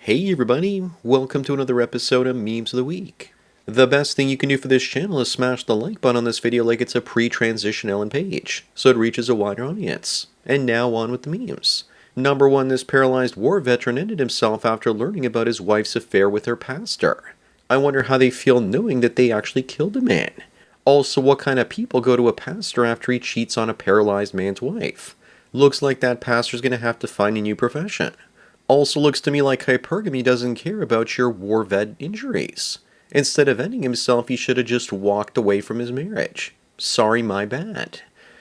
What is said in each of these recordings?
Hey everybody, welcome to another episode of Memes of the Week. The best thing you can do for this channel is smash the like button on this video like it's a pre-transition Ellen page, so it reaches a wider audience. And now on with the memes. Number 1, this paralyzed war veteran ended himself after learning about his wife's affair with her pastor. I wonder how they feel knowing that they actually killed a man. Also, what kind of people go to a pastor after he cheats on a paralyzed man's wife? Looks like that pastor's gonna have to find a new profession. Also looks to me like hypergamy doesn't care about your war vet injuries. Instead of ending himself, he should have just walked away from his marriage. Sorry, my bad.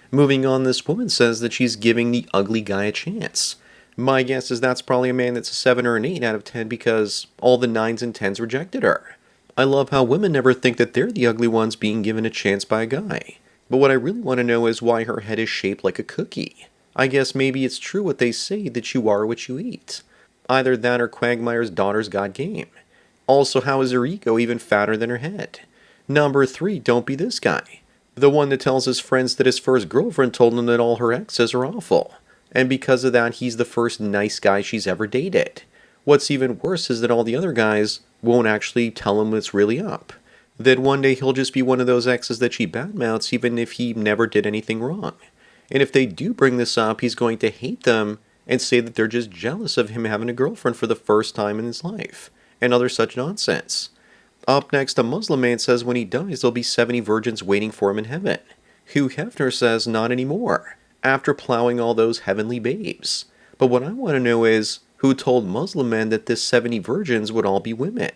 Moving on, this woman says that she's giving the ugly guy a chance. My guess is that's probably a man that's a 7 or an 8 out of 10 because all the 9s and 10s rejected her. I love how women never think that they're the ugly ones being given a chance by a guy. But what I really want to know is why her head is shaped like a cookie. I guess maybe it's true what they say that you are what you eat. Either that or Quagmire's daughter's got game. Also, how is her ego even fatter than her head? Number 3, don't be this guy. The one that tells his friends that his first girlfriend told him that all her exes are awful. And because of that, he's the first nice guy she's ever dated. What's even worse is that all the other guys won't actually tell him what's really up. That one day he'll just be one of those exes that she badmouths even if he never did anything wrong. And if they do bring this up, he's going to hate them and say that they're just jealous of him having a girlfriend for the first time in his life, and other such nonsense. Up next, a Muslim man says when he dies there'll be 70 virgins waiting for him in heaven. Hugh Hefner says not anymore, after plowing all those heavenly babes. But what I want to know is, who told Muslim men that this 70 virgins would all be women?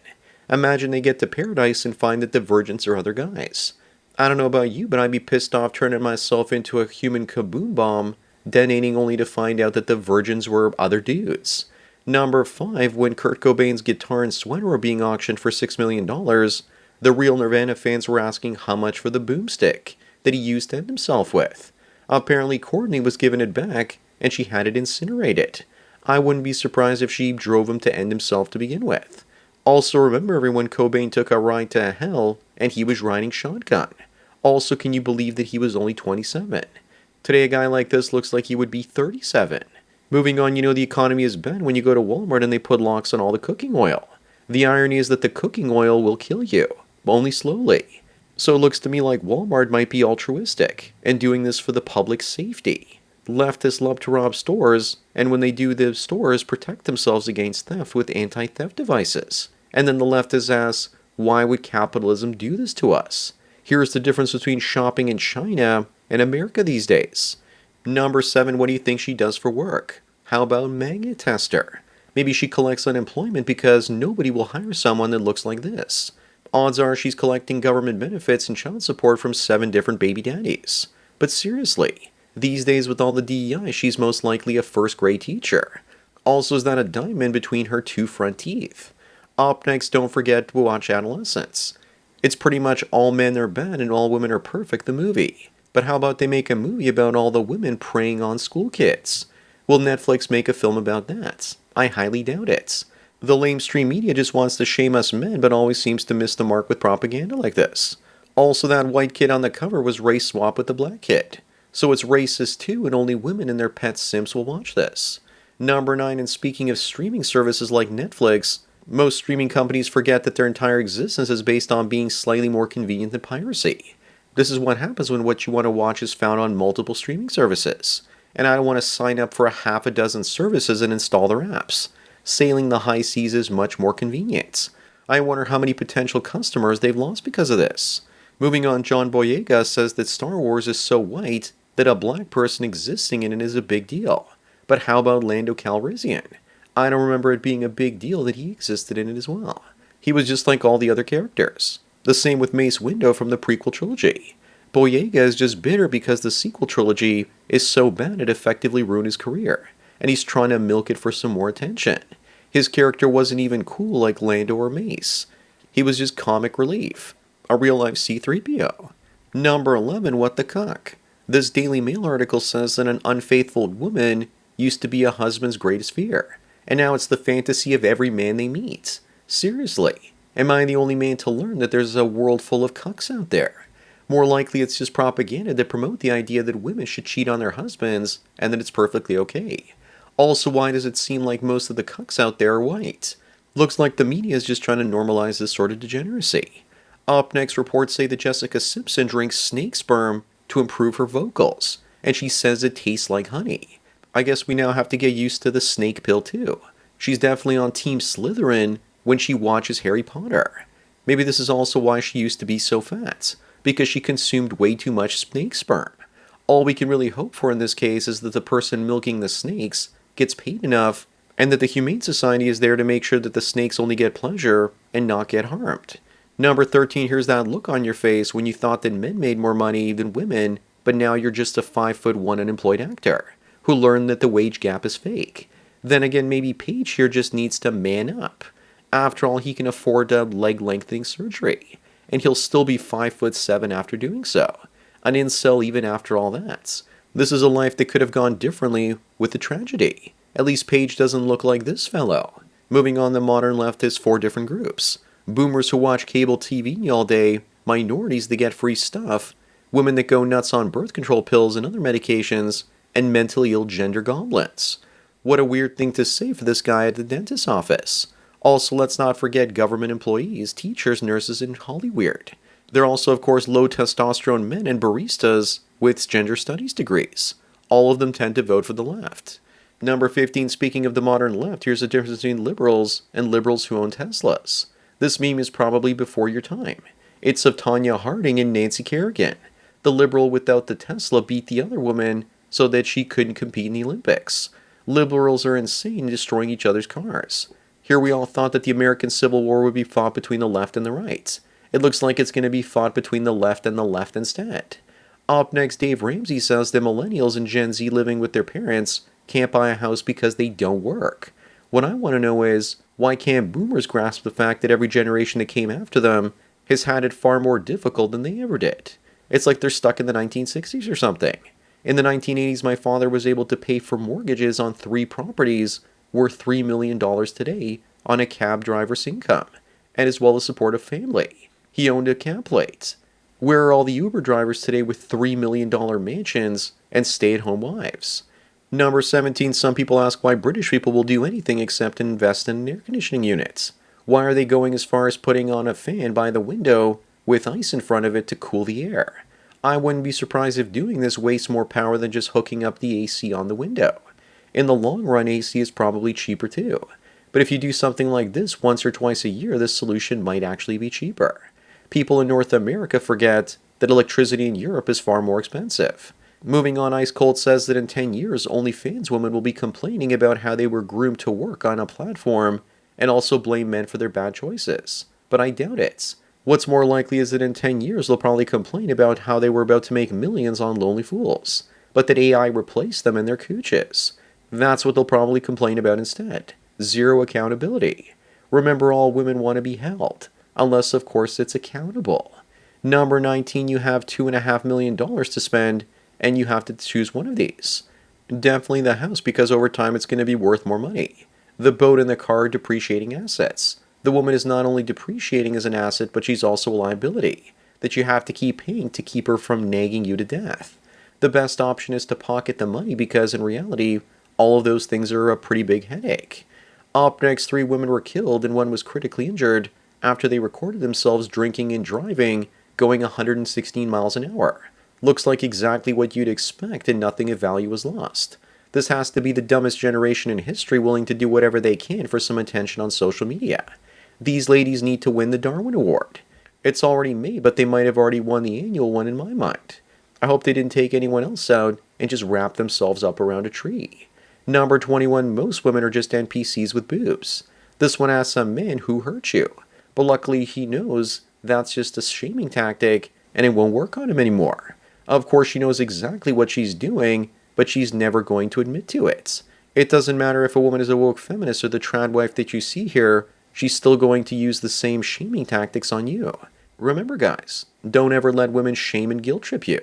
Imagine they get to paradise and find that the virgins are other guys. I don't know about you, but I'd be pissed off turning myself into a human kaboom bomb, detonating only to find out that the virgins were other dudes. Number 5, when Kurt Cobain's guitar and sweater were being auctioned for $6 million, the real Nirvana fans were asking how much for the boomstick that he used to end himself with. Apparently Courtney was given it back, and she had it incinerated. I wouldn't be surprised if she drove him to end himself to begin with. Also, remember everyone, Cobain took a ride to hell, and he was riding shotgun. Also, can you believe that he was only 27? Today, a guy like this looks like he would be 37. Moving on, you know the economy is bad when you go to Walmart and they put locks on all the cooking oil. The irony is that the cooking oil will kill you, only slowly. So it looks to me like Walmart might be altruistic and doing this for the public's safety. Leftists love to rob stores, and when they do, the stores protect themselves against theft with anti-theft devices. And then the leftists ask, why would capitalism do this to us? Here's the difference between shopping in China and America these days. Number 7, what do you think she does for work? How about magnet tester? Maybe she collects unemployment because nobody will hire someone that looks like this. Odds are she's collecting government benefits and child support from 7 different baby daddies. But seriously, these days with all the DEI, she's most likely a first-grade teacher. Also, is that a diamond between her 2 front teeth? Up next, don't forget to watch Adolescence. It's pretty much All Men Are Bad and All Women Are Perfect, the movie. But how about they make a movie about all the women preying on school kids? Will Netflix make a film about that? I highly doubt it. The lamestream media just wants to shame us men, but always seems to miss the mark with propaganda like this. Also, that white kid on the cover was race swapped with the black kid. So it's racist too, and only women and their pet simps will watch this. Number 9, and speaking of streaming services like Netflix, most streaming companies forget that their entire existence is based on being slightly more convenient than piracy. This is what happens when what you want to watch is found on multiple streaming services. And I don't want to sign up for a half a dozen services and install their apps. Sailing the high seas is much more convenient. I wonder how many potential customers they've lost because of this. Moving on, John Boyega says that Star Wars is so white that a black person existing in it is a big deal. But how about Lando Calrissian? I don't remember it being a big deal that he existed in it as well. He was just like all the other characters. The same with Mace Windu from the prequel trilogy. Boyega is just bitter because the sequel trilogy is so bad it effectively ruined his career, and he's trying to milk it for some more attention. His character wasn't even cool like Lando or Mace. He was just comic relief. A real-life C-3PO. Number 11, what the cuck? This Daily Mail article says that an unfaithful woman used to be a husband's greatest fear, and now it's the fantasy of every man they meet. Seriously, am I the only man to learn that there's a world full of cucks out there? More likely it's just propaganda to promote the idea that women should cheat on their husbands and that it's perfectly okay. Also, why does it seem like most of the cucks out there are white? Looks like the media is just trying to normalize this sort of degeneracy. Up next, reports say that Jessica Simpson drinks snake sperm to improve her vocals, and she says it tastes like honey. I guess we now have to get used to the snake pill too. She's definitely on Team Slytherin when she watches Harry Potter. Maybe this is also why she used to be so fat, because she consumed way too much snake sperm. All we can really hope for in this case is that the person milking the snakes gets paid enough, and that the Humane Society is there to make sure that the snakes only get pleasure and not get harmed. Number 13, here's that look on your face when you thought that men made more money than women, but now you're just a 5'1" unemployed actor who learned that the wage gap is fake. Then again, maybe Paige here just needs to man up. After all, he can afford a leg lengthening surgery, and he'll still be 5'7" after doing so. An incel even after all that. This is a life that could have gone differently with the tragedy. At least Paige doesn't look like this fellow. Moving on, the modern left has 4 different groups. Boomers who watch cable TV all day, minorities that get free stuff, women that go nuts on birth control pills and other medications, and mentally ill gender goblins. What a weird thing to say for this guy at the dentist's office. Also, let's not forget government employees, teachers, nurses, and Hollyweird. There are also, of course, low testosterone men and baristas with gender studies degrees. All of them tend to vote for the left. Number 15, speaking of the modern left, here's the difference between liberals and liberals who own Teslas. This meme is probably before your time. It's of Tanya Harding and Nancy Kerrigan. The liberal without the Tesla beat the other woman so that she couldn't compete in the Olympics. Liberals are insane, destroying each other's cars. Here we all thought that the American Civil War would be fought between the left and the right. It looks like it's going to be fought between the left and the left instead. Up next, Dave Ramsey says that millennials and Gen Z living with their parents can't buy a house because they don't work. What I want to know is, why can't boomers grasp the fact that every generation that came after them has had it far more difficult than they ever did? It's like they're stuck in the 1960s or something. In the 1980s, my father was able to pay for mortgages on 3 properties worth $3 million today on a cab driver's income, and as well as support a family. He owned a cab plate. Where are all the Uber drivers today with $3 million mansions and stay-at-home wives? Number 17, some people ask why British people will do anything except invest in air conditioning units. Why are they going as far as putting on a fan by the window with ice in front of it to cool the air? I wouldn't be surprised if doing this wastes more power than just hooking up the AC on the window. In the long run, AC is probably cheaper too. But if you do something like this once or twice a year, this solution might actually be cheaper. People in North America forget that electricity in Europe is far more expensive. Moving on, Ice Cold says that in 10 years, OnlyFans women will be complaining about how they were groomed to work on a platform and also blame men for their bad choices. But I doubt it. What's more likely is that in 10 years, they'll probably complain about how they were about to make millions on Lonely Fools, but that AI replaced them and their cooches. That's what they'll probably complain about instead. Zero accountability. Remember, all women want to be held, unless of course it's accountable. Number 19, you have $2.5 million to spend, and you have to choose one of these. Definitely the house, because over time it's going to be worth more money. The boat and the car are depreciating assets. The woman is not only depreciating as an asset, but she's also a liability that you have to keep paying to keep her from nagging you to death. The best option is to pocket the money, because in reality, all of those things are a pretty big headache. Up next, 3 women were killed and 1 was critically injured after they recorded themselves drinking and driving, going 116 miles an hour. Looks like exactly what you'd expect, and nothing of value was lost. This has to be the dumbest generation in history, willing to do whatever they can for some attention on social media. These ladies need to win the Darwin Award. It's already May, but they might have already won the annual one in my mind. I hope they didn't take anyone else out and just wrap themselves up around a tree. Number 21, most women are just NPCs with boobs. This one asks a man who hurt you, but luckily he knows that's just a shaming tactic and it won't work on him anymore. Of course, she knows exactly what she's doing, but she's never going to admit to it. It doesn't matter if a woman is a woke feminist or the trad wife that you see here, she's still going to use the same shaming tactics on you. Remember, guys, don't ever let women shame and guilt trip you.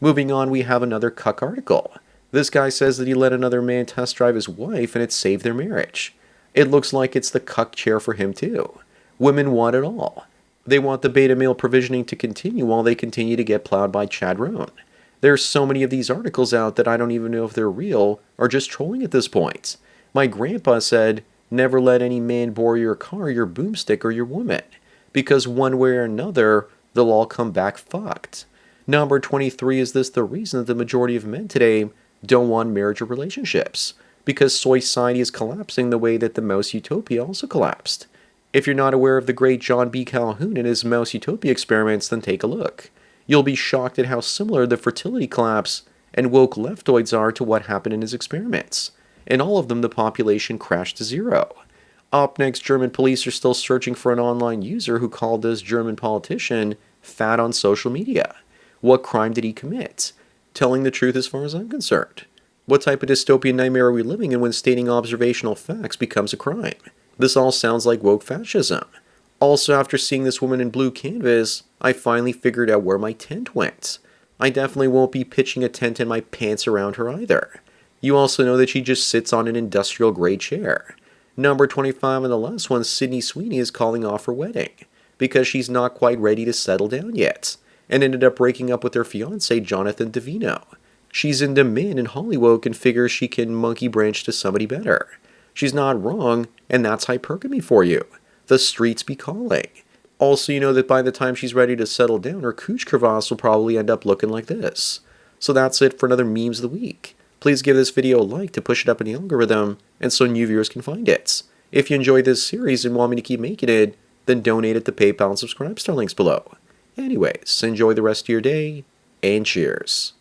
Moving on, we have another cuck article. This guy says that he let another man test drive his wife and it saved their marriage. It looks like it's the cuck chair for him too. Women want it all. They want the beta male provisioning to continue while they continue to get plowed by Chad Rohn. There's so many of these articles out that I don't even know if they're real or just trolling at this point. My grandpa said, Never let any man borrow your car, your boomstick, or your woman, because one way or another, they'll all come back fucked. Number 23, is this the reason that the majority of men today don't want marriage or relationships? Because society is collapsing the way that the Mouse Utopia also collapsed. If you're not aware of the great John B. Calhoun and his Mouse Utopia experiments, then take a look. You'll be shocked at how similar the fertility collapse and woke leftoids are to what happened in his experiments. In all of them, the population crashed to zero. Up next, German police are still searching for an online user who called this German politician fat on social media. What crime did he commit? Telling the truth as far as I'm concerned. What type of dystopian nightmare are we living in when stating observational facts becomes a crime? This all sounds like woke fascism. Also, after seeing this woman in blue canvas, I finally figured out where my tent went. I definitely won't be pitching a tent in my pants around her either. You also know that she just sits on an industrial grade chair. Number 25 on the last one, Sydney Sweeney is calling off her wedding because she's not quite ready to settle down yet and ended up breaking up with her fiancé Jonathan Davino. She's in demand in Hollywood and figures she can monkey branch to somebody better. She's not wrong, and that's hypergamy for you. The streets be calling. Also, you know that by the time she's ready to settle down, her cooch crevasse will probably end up looking like this. So that's it for another Memes of the Week. Please give this video a like to push it up in the algorithm, and so new viewers can find it. If you enjoyed this series and want me to keep making it, then donate at the PayPal and subscribe star links below. Anyways, enjoy the rest of your day, and cheers.